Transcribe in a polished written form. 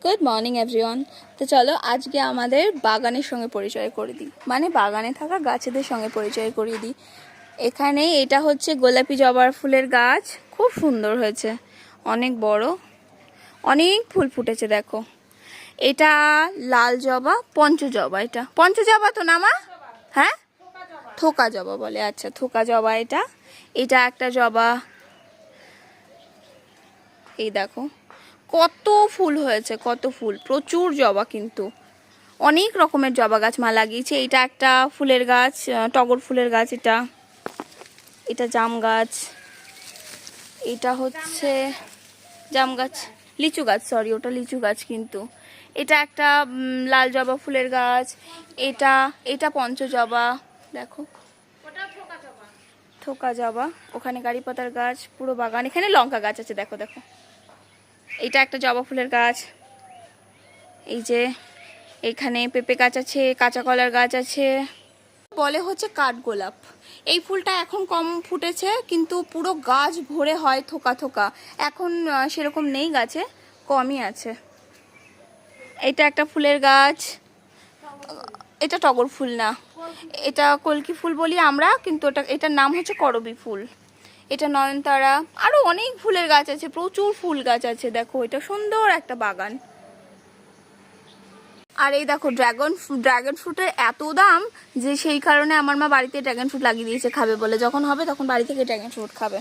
Good morning everyone. তো চলো আজকে আমাদের বাগানের সঙ্গে পরিচয় করে দিই, মানে বাগানে থাকা গাছেদের সঙ্গে পরিচয় করিয়ে দিই। এখানে এটা হচ্ছে গোলাপি জবার ফুলের গাছ, খুব সুন্দর হয়েছে, অনেক বড়, অনেক ফুল ফুটেছে দেখো। এটা লাল জবা, পঞ্চজবা। এটা পঞ্চজবা তো না মা? হ্যাঁ, থোকা জবা বলে, আচ্ছা থোকা জবা। এটা এটা একটা জবা, এই দেখো কত ফুল হয়েছে, কত ফুল, প্রচুর জবা, কিন্তু অনেক রকমের জবা গাছ মা লাগিয়েছে। এটা একটা ফুলের গাছ, টগর ফুলের গাছ। এটা এটা জাম গাছ, এটা হচ্ছে জাম গাছ, লিচু গাছ, সরি ওটা লিচু গাছ। কিন্তু এটা একটা লাল জবা ফুলের গাছ। এটা এটা পঞ্চজবা, দেখো থোকা জবা। ওখানে গাড়ি পাতার গাছ, পুরো বাগান। এখানে লঙ্কা গাছ আছে, দেখো দেখো। এটা একটা জবা ফুলের গাছ। এই যে এখানে পেঁপে গাছ আছে, কাঁচা কলার গাছ আছে, বলে হচ্ছে কাঠগোলাপ। এই ফুলটা এখন কম ফুটেছে, কিন্তু পুরো গাছ ভরে হয় থোকা থোকা। এখন সেরকম নেই, গাছে কমই আছে। এটা একটা ফুলের গাছ, এটা টগর ফুল না, এটা কলকি ফুল বলি আমরা, কিন্তু এটার নাম হচ্ছে করবী ফুল। এটা নয়নতারা। আরো অনেক ফুলের গাছ আছে, প্রচুর ফুল গাছ আছে, দেখো এটা সুন্দর একটা বাগান। আর এই দেখো ড্রাগন ফ্রুটের এত দাম যে সেই কারণে আমার মা বাড়িতে ড্রাগন ফ্রুট লাগিয়ে দিয়েছে, খাবে বলে, যখন হবে তখন বাড়ি থেকে ড্রাগন ফ্রুট খাবে।